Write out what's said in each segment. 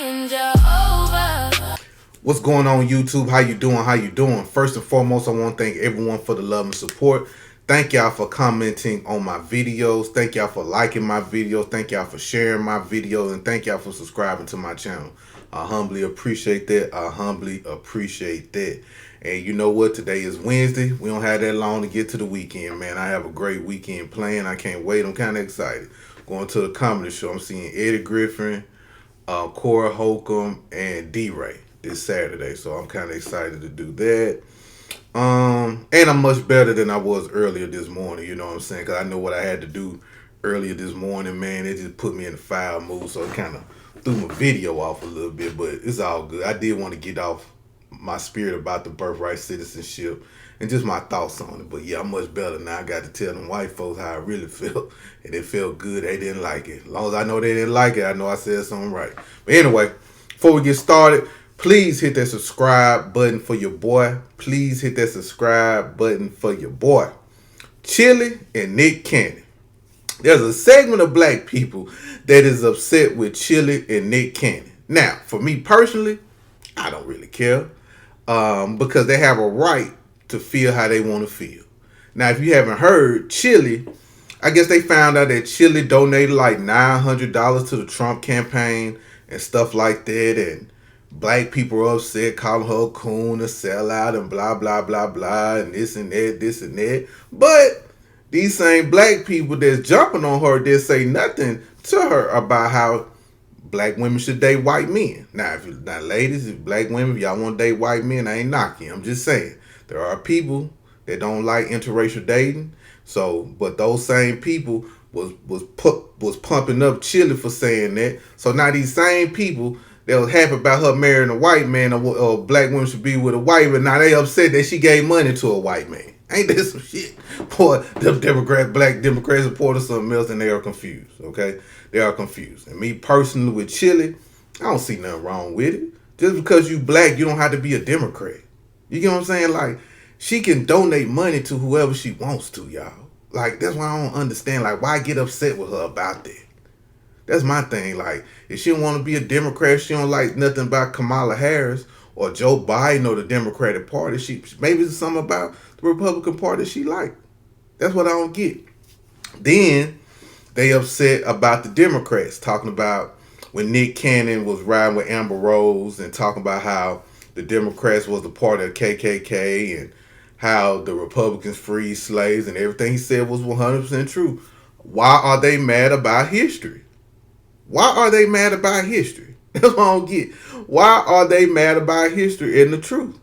and Jehovah. What's going on, YouTube? How you doing? How you doing? First and foremost, I want to thank everyone for the love and support. Thank y'all for commenting on my videos. Thank y'all for liking my videos. Thank y'all for sharing my videos. And thank y'all for subscribing to my channel. I humbly appreciate that. I humbly appreciate that. And you know what? Today is Wednesday. We don't have that long to get to the weekend, man. I have a great weekend planned. I can't wait. I'm kind of excited. Going to the comedy show. I'm seeing Eddie Griffin, Cora Holcomb, and D-Ray this Saturday. So I'm kind of excited to do that. And I'm much better than I was earlier this morning, you know what I'm saying? Because I know what I had to do earlier this morning, man. It just put me in the foul mood, so it kind of threw my video off a little bit, but it's all good. I did want to get off my spirit about the birthright citizenship and just my thoughts on it. But yeah, I'm much better now. I got to tell them white folks how I really felt, and it felt good. They didn't like it. As long as I know they didn't like it, I know I said something right. But anyway, before we get started, please hit that subscribe button for your boy. Please hit that subscribe button for your boy, Chilli and Nick Cannon. There's a segment of black people that is upset with Chilli and Nick Cannon. Now, for me personally, I don't really care because they have a right to feel how they want to feel. Now, if you haven't heard, Chilli, I guess they found out that Chilli donated like $900 to the Trump campaign and stuff like that, and black people are upset, calling her a coon, a sellout, and blah, blah, blah, blah, and this and that, this and that. But these same black people that's jumping on her, they say nothing to her about how black women should date white men. Now, ladies, if black women, if y'all want to date white men, I ain't knocking. I'm just saying there are people that don't like interracial dating. So, but those same people was pumping up Chilli for saying that. So now these same people that was happy about her marrying a white man, or black women should be with a white man, now they upset that she gave money to a white man. Ain't that some shit? Boy, the black Democrats supported something else, and they are confused, okay? They are confused. And me personally with Chilli, I don't see nothing wrong with it. Just because you black, you don't have to be a Democrat. You get what I'm saying? Like, she can donate money to whoever she wants to, y'all. Like, that's why I don't understand, like, why get upset with her about that? That's my thing. Like, if she don't want to be a Democrat, she don't like nothing about Kamala Harris or Joe Biden or the Democratic Party. Maybe it's something about the Republican Party she like. That's what I don't get. Then they upset about the Democrats, talking about when Nick Cannon was riding with Amber Rose and talking about how the Democrats was the part of the KKK and how the Republicans freed slaves, and everything he said was 100% true. Why are they mad about history? Why are they mad about history? That's what I don't get. Why are they mad about history and the truth?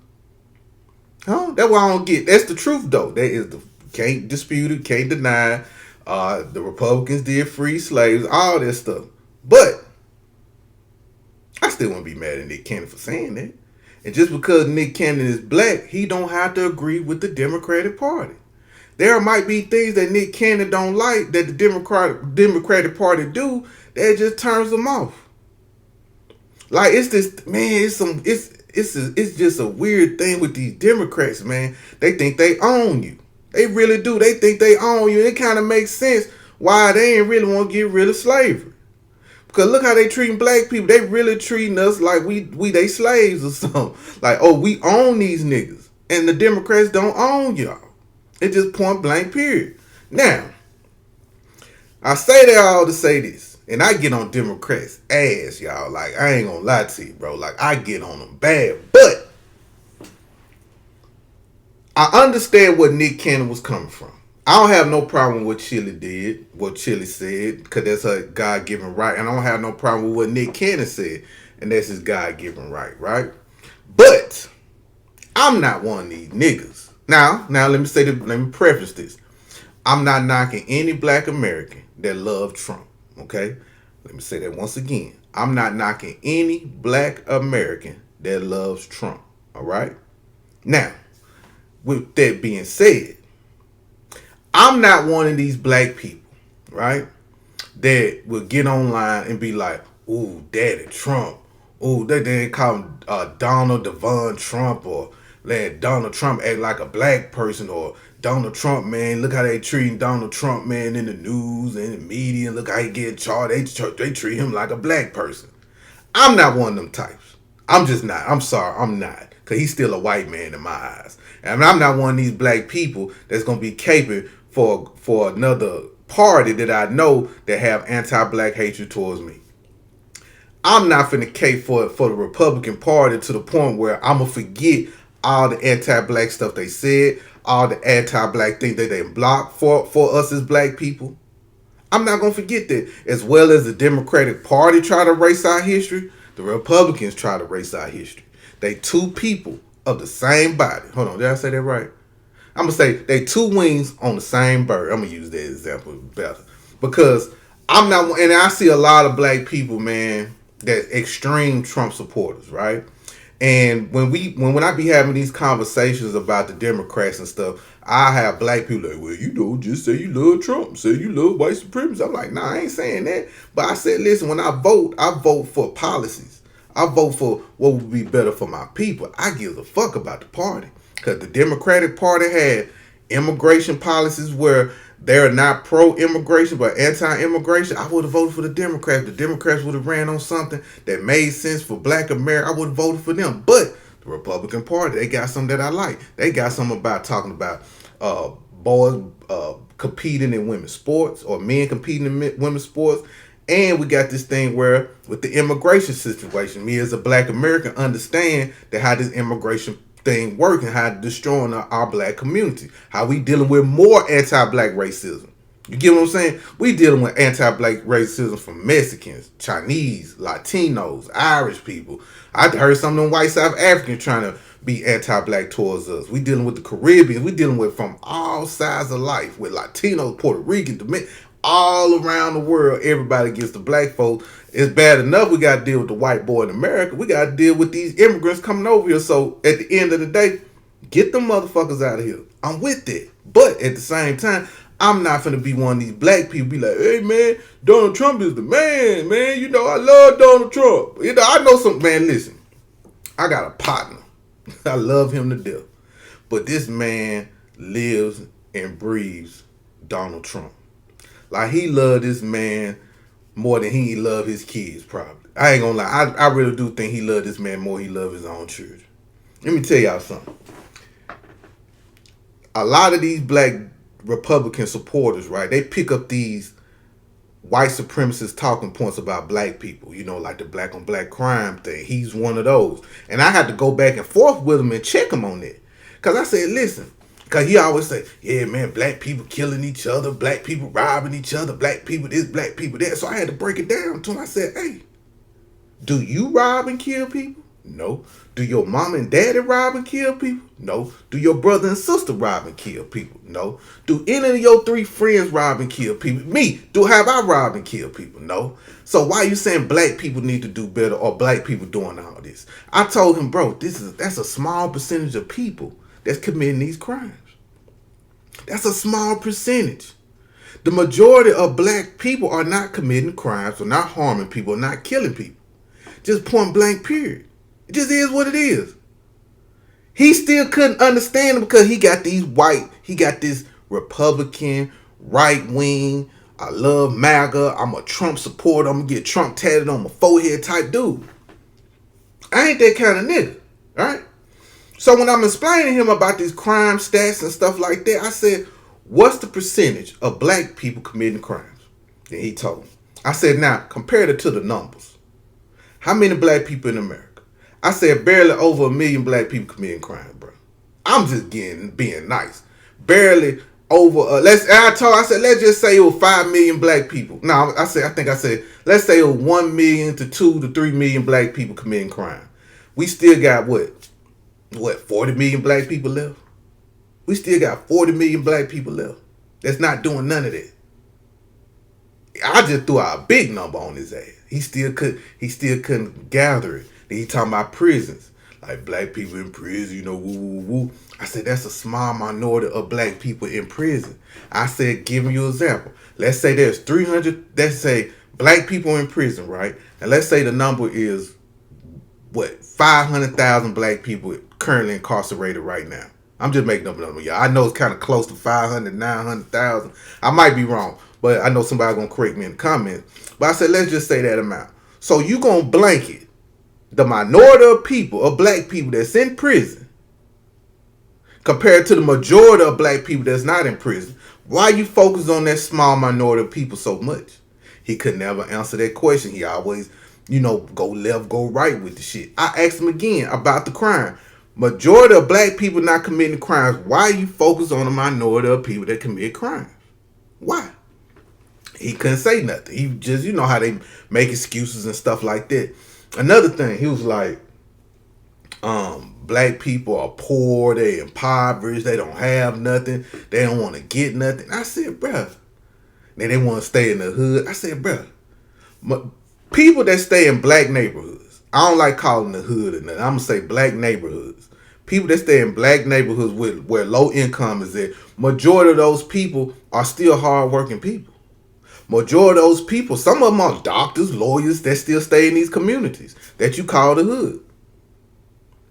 Huh? That's what I don't get. That's the truth, though. That is can't dispute it, can't deny it. The Republicans did free slaves, all that stuff. But I still wouldn't be mad at Nick Cannon for saying that. And just because Nick Cannon is black, he don't have to agree with the Democratic Party. There might be things that Nick Cannon don't like that the Democratic Party do that just turns them off. Like, it's this, man, it's just a weird thing with these Democrats, man. They think they own you. They really do. They think they own you. It kind of makes sense why they ain't really want to get rid of slavery. Because look how they treating black people. They really treating us like we they slaves or something. Like, oh, we own these niggas. And the Democrats don't own y'all. It's just point blank period. Now, I say that all to say this. And I get on Democrats' ass, y'all. Like, I ain't gonna lie to you, bro. Like, I get on them bad. But I understand where Nick Cannon was coming from. I don't have no problem with what Chilli did, what Chilli said, because that's her God-given right. And I don't have no problem with what Nick Cannon said, and that's his God-given right, right? But I'm not one of these niggas. Now, let me preface this. I'm not knocking any black American that love Trump, okay? Let me say that once again. I'm not knocking any black American that loves Trump, all right? Now, with that being said, I'm not one of these black people, right, that will get online and be like, ooh, Daddy Trump. Ooh, they didn't call him Donald Devon Trump, or let Donald Trump act like a black person, or Donald Trump, man, look how they treating Donald Trump, man, in the news and the media. Look how he get charged. They treat him like a black person. I'm not one of them types. I'm just not. I'm sorry, I'm not. Because he's still a white man in my eyes. And I'm not one of these black people that's going to be caping for another party that I know that have anti-black hatred towards me. I'm not finna cape for the Republican Party to the point where I'm gonna forget all the anti-black stuff they said, all the anti-black things that they blocked for us as black people. I'm not gonna forget that. As well as the Democratic Party try to erase our history, the Republicans try to erase our history. They two people of the same body. Hold on, did I say that right? I'm gonna say they two wings on the same bird. I'm gonna use that example better because I'm not, and I see a lot of black people, man, that extreme Trump supporters, right? And when I be having these conversations about the Democrats and stuff, I have black people like, well, you know, just say you love Trump, say you love white supremacy. I'm like, nah, I ain't saying that. But I said, listen, when I vote for policies. I vote for what would be better for my people. I give a fuck about the party. Because the Democratic Party had immigration policies where they're not pro-immigration but anti-immigration. I would have voted for the Democrats. The Democrats would have ran on something that made sense for black America. I would have voted for them. But the Republican Party, they got something that I like. They got something about talking about boys competing in women's sports or men competing in women's sports. And we got this thing where with the immigration situation, me as a black American understand that how this immigration thing working, how it destroying our black community, how we dealing with more anti-black racism. You get what I'm saying? We dealing with anti-black racism from Mexicans, Chinese, Latinos, Irish people. I heard some of them white South Africans trying to be anti-black towards us. We dealing with the Caribbeans. We dealing with from all sides of life, with Latinos, Puerto Rican, Dominican, all around the world. Everybody gets the black folks. It's bad enough we got to deal with the white boy in America. We got to deal with these immigrants coming over here. So at the end of the day, get them motherfuckers out of here. I'm with it. But at the same time, I'm not finna be one of these black people be like, hey man, Donald Trump is the man. You know, I love Donald Trump. You know, I know some, man, listen, I got a partner. I love him to death. But this man lives and breathes Donald Trump. Like, he loved this man more than he loved his kids, probably. I ain't gonna lie. I really do think he loved this man more than he loved his own children. Let me tell y'all something. A lot of these black Republican supporters, right, they pick up these white supremacist talking points about black people, you know, like the black on black crime thing. He's one of those. And I had to go back and forth with him and check him on that. Because I said, listen, because he always say, yeah, man, black people killing each other, black people robbing each other, black people this, black people that. So I had to break it down to him. I said, hey, do you rob and kill people? No. Do your mom and daddy rob and kill people? No. Do your brother and sister rob and kill people? No. Do any of your 3 friends rob and kill people? Me, have I robbed and killed people? No. So why are you saying black people need to do better or black people doing all this? I told him, bro, that's a small percentage of people that's committing these crimes. That's a small percentage. The majority of black people are not committing crimes or not harming people or not killing people. Just point blank period. It just is what it is. He still couldn't understand it because he got this Republican, right wing, I love MAGA, I'm a Trump supporter, I'm gonna get Trump tatted on my forehead type dude. I ain't that kind of nigga, right? So when I'm explaining to him about these crime stats and stuff like that, I said, what's the percentage of black people committing crimes? And he told me. I said, now, compare it to the numbers. How many black people in America? I said, barely over 1 million black people committing crime, bro. I'm just being nice. Barely over, let's just say it was 5 million black people. No, I think I said, let's say it was 1 million to 2 to 3 million black people committing crime. We still got what, 40 million black people left? We still got 40 million black people left that's not doing none of that. I just threw out a big number on his ass. He still couldn't gather it. Then he talking about prisons. Like black people in prison, you know, woo, woo, woo. I said, that's a small minority of black people in prison. I said, give you an example. Let's say there's 300, let's say black people in prison, right? And let's say the number is, 500,000 black people currently incarcerated right now. I'm just making up a number, y'all. I know it's kind of close to 500, 900,000. I might be wrong, but I know somebody going to correct me in the comments. But I said, let's just say that amount. So you gonna blanket the minority of people, of black people that's in prison, compared to the majority of black people that's not in prison. Why you focus on that small minority of people so much? He could never answer that question. He always, go left, go right with the shit. I asked him again about the crime. Majority of black people not committing crimes. Why you focus on the minority of people that commit crimes? Why? He couldn't say nothing. He just, how they make excuses and stuff like that. Another thing, he was like, black people are poor, they impoverished, they don't have nothing, they don't want to get nothing. I said, bruh, then they want to stay in the hood. I said, bruh, people that stay in black neighborhoods, I don't like calling the hood or nothing. I'm going to say black neighborhoods. People that stay in black neighborhoods where low income is at, majority of those people are still hardworking people. Majority of those people, some of them are doctors, lawyers that still stay in these communities that you call the hood.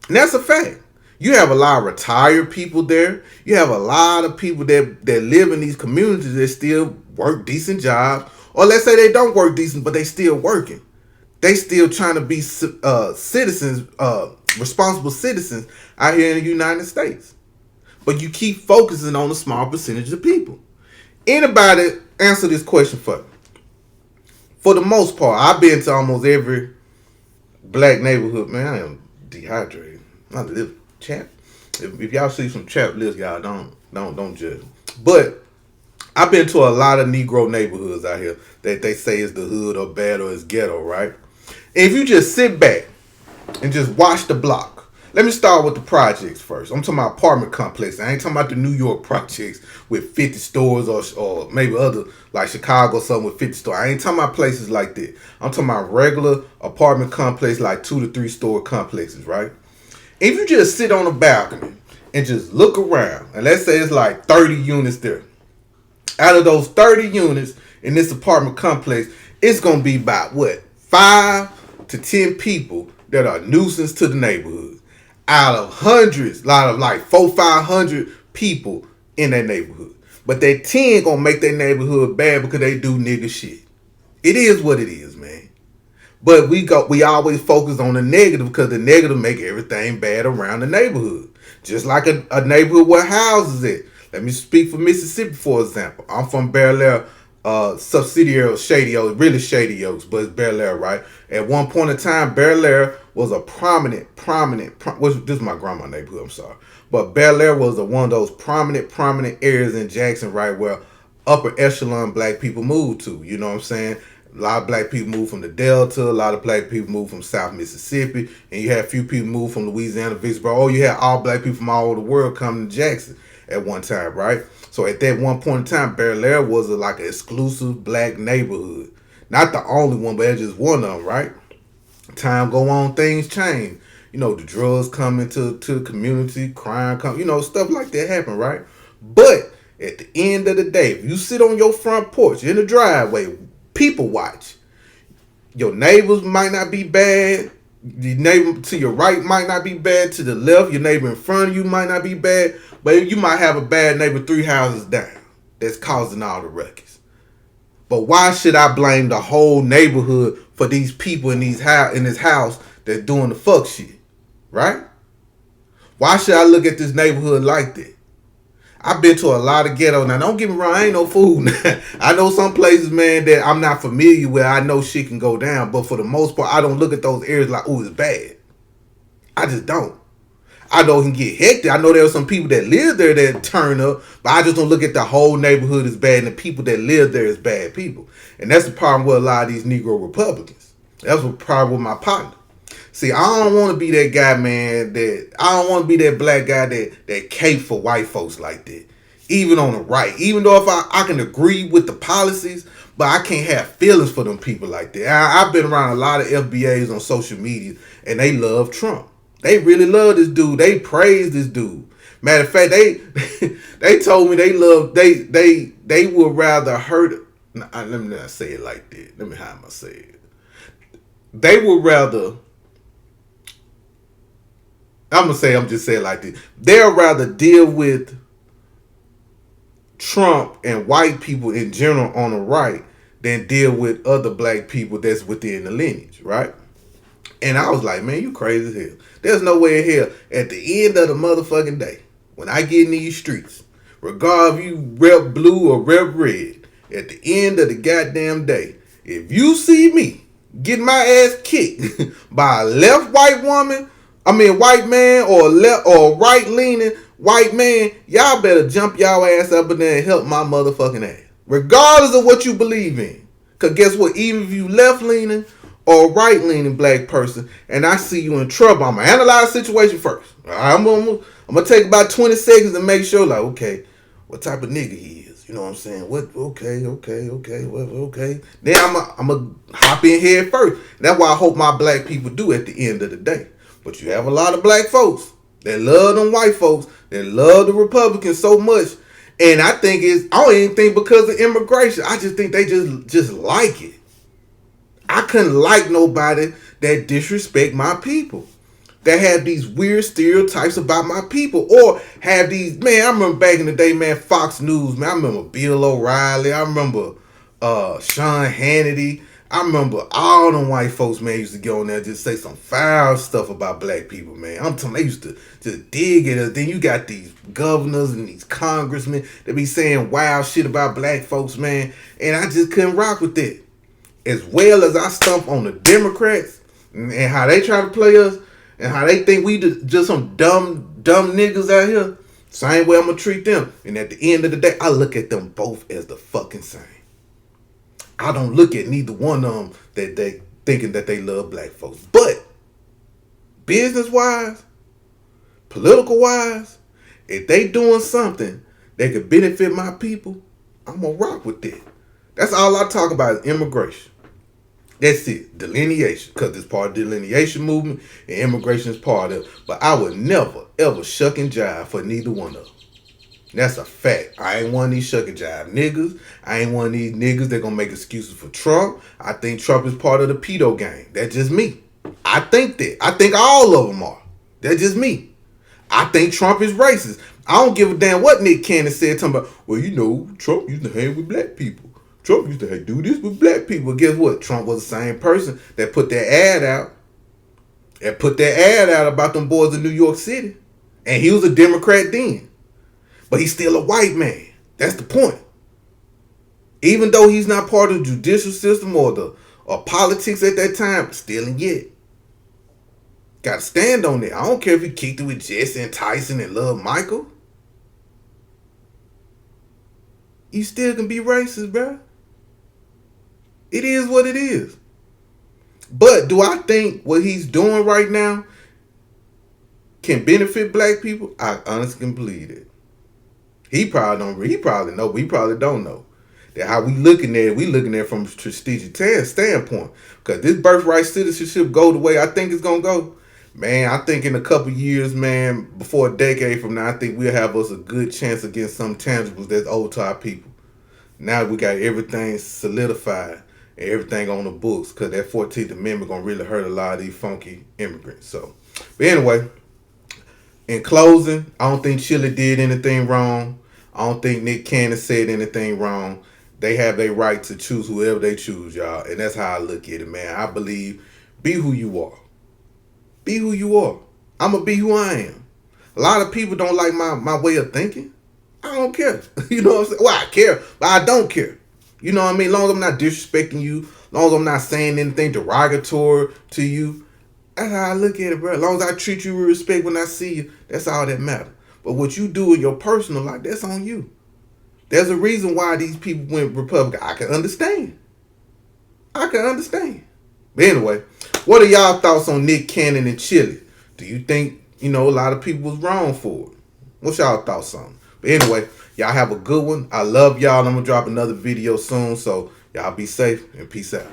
And that's a fact. You have a lot of retired people there. You have a lot of people that live in these communities that still work decent jobs. Or let's say they don't work decent, but they still working. They still trying to be citizens, responsible citizens out here in the United States. But you keep focusing on a small percentage of people. Anybody answer this question for me? For the most part, I've been to almost every black neighborhood. Man, I am dehydrated. I live chat. If y'all see some chat lists, y'all don't judge. But I've been to a lot of Negro neighborhoods out here that they say is the hood or bad or is ghetto, right? And if you just sit back and just watch the block. Let me start with the projects first. I'm talking about apartment complexes. I ain't talking about the New York projects with 50 stores or maybe other, like Chicago, something with 50 stores. I ain't talking about places like that. I'm talking about regular apartment complexes, like 2 to 3 store complexes, right? If you just sit on a balcony and just look around, and let's say it's like 30 units there. Out of those 30 units in this apartment complex, it's going to be about, 5 to 10 people that are nuisance to the neighborhood. Out of hundreds, a lot of like 400-500 people in that neighborhood. But that 10 gonna make their neighborhood bad because they do nigga shit. It is what it is, man. But we always focus on the negative because the negative make everything bad around the neighborhood. Just like a neighborhood where houses at. Let me speak for Mississippi, for example. I'm from Bel Air, subsidiary of Shady Oaks, really Shady Oaks, but it's Bel Air, right? At one point in time, Bel Air was a prominent, this is my grandma neighborhood, I'm sorry. But Bel Air was one of those prominent areas in Jackson, right, where upper echelon black people moved to, you know what I'm saying? A lot of black people moved from the Delta, a lot of black people moved from South Mississippi, and you had a few people move from Louisiana, Vicksburg. Oh, you had all black people from all over the world coming to Jackson at one time, right? So at that one point in time, Bel Air was like an exclusive black neighborhood. Not the only one, but it's just one of them, right? Time go on, things change. The drugs come into the community, crime come, stuff like that happen, right? But at the end of the day, if you sit on your front porch in the driveway, people watch. Your neighbors might not be bad. The neighbor to your right might not be bad. To the left, your neighbor in front of you might not be bad. But you might have a bad neighbor 3 houses down that's causing all the ruckus. But why should I blame the whole neighborhood for these people in this house that's doing the fuck shit? Right? Why should I look at this neighborhood like that? I've been to a lot of ghetto. Now, don't get me wrong, I ain't no fool. I know some places, man, that I'm not familiar with. I know shit can go down. But for the most part, I don't look at those areas like, oh, it's bad. I just don't. I know it can get hectic. I know there are some people that live there that turn up, but I just don't look at the whole neighborhood as bad and the people that live there as bad people. And that's the problem with a lot of these Negro Republicans. That's the problem with my partner. See, I don't want to be that guy, man, I don't want to be that black guy that cape for white folks like that. Even on the right. Even though if I can agree with the policies, but I can't have feelings for them people like that. I've been around a lot of FBAs on social media, and they love Trump. They really love this dude. They praise this dude. Matter of fact, they told me they would rather hurt. Let me not say it like that. Let me how am I say it? They would rather. I'm just saying it like this. They'll rather deal with Trump and white people in general on the right than deal with other black people that's within the lineage, right? And I was like, man, you crazy as hell. There's no way in hell at the end of the motherfucking day, when I get in these streets, regardless if you rep blue or rep red, at the end of the goddamn day, if you see me getting my ass kicked by a left white woman, white man, or a left or right leaning white man, y'all better jump y'all ass up in there and help my motherfucking ass. Regardless of what you believe in. Cause guess what? Even if you left leaning or right leaning black person and I see you in trouble, I'm gonna analyze the situation first. I'm gonna take about 20 seconds to make sure, like, okay, what type of nigga he is. You know what I'm saying? Okay. Then I'm gonna hop in here first. That's why I hope my black people do at the end of the day. But you have a lot of black folks that love them white folks, that love the Republicans so much. And I don't even think because of immigration. I just think they just like it. I couldn't like nobody that disrespect my people, that have these weird stereotypes about my people, or have these, man, I remember back in the day, man, Fox News, man, I remember Bill O'Reilly, I remember Sean Hannity, I remember all them white folks, man, used to get on there and just say some foul stuff about black people, man. I'm telling you, they used to just dig at us. Then you got these governors and these congressmen that be saying wild shit about black folks, man, and I just couldn't rock with that. As well as I stump on the Democrats and how they try to play us and how they think we just some dumb niggas out here, same way I'm gonna treat them. And at the end of the day, I look at them both as the fucking same. I don't look at neither one of them that they thinking that they love black folks. But business-wise, political-wise, if they doing something that could benefit my people, I'm gonna rock with that. That's all I talk about is immigration. That's it. Delineation. Because it's part of the delineation movement and immigration is part of it. But I would never, ever shuck and jive for neither one of them. That's a fact. I ain't one of these shuck and jive niggas. I ain't one of these niggas that gonna make excuses for Trump. I think Trump is part of the pedo gang. That's just me. I think that. I think all of them are. That's just me. I think Trump is racist. I don't give a damn what Nick Cannon said. Talking about, well, you know, Trump used to hang with black people. Trump used to do this with black people. Guess what? Trump was the same person that put that ad out. And put that ad out about them boys in New York City. And he was a Democrat then. But he's still a white man. That's the point. Even though he's not part of the judicial system or politics at that time, still and yet. Got to stand on it. I don't care if he kicked it with Jesse and Tyson and Love Michael. You still can be racist, bro. It is what it is. But do I think what he's doing right now can benefit black people? I honestly can believe it. He probably don't. He probably know. We probably don't know. That how we looking at it. We looking at it from a strategic standpoint. Because this birthright citizenship go the way I think it's gonna go. Man, I think in a couple years, man, before a decade from now, I think we'll have us a good chance against some tangibles that's owed to our people. Now we got everything solidified and everything on the books, because that 14th Amendment gonna really hurt a lot of these funky immigrants. So, but anyway, in closing, I don't think Chilli did anything wrong. I don't think Nick Cannon said anything wrong. They have their right to choose whoever they choose, y'all. And that's how I look at it, man. I believe, be who you are. Be who you are. I'm going to be who I am. A lot of people don't like my way of thinking. I don't care. You know what I'm saying? Well, I care, but I don't care. You know what I mean? As long as I'm not disrespecting you, as long as I'm not saying anything derogatory to you, that's how I look at it, bro. As long as I treat you with respect when I see you, that's all that matters. But what you do in your personal life, that's on you. There's a reason why these people went Republican. I can understand. But anyway, what are y'all thoughts on Nick Cannon and Chilli? Do you think, a lot of people was wrong for it? What's y'all thoughts on it? But anyway, y'all have a good one. I love y'all. I'm going to drop another video soon. So y'all be safe and peace out.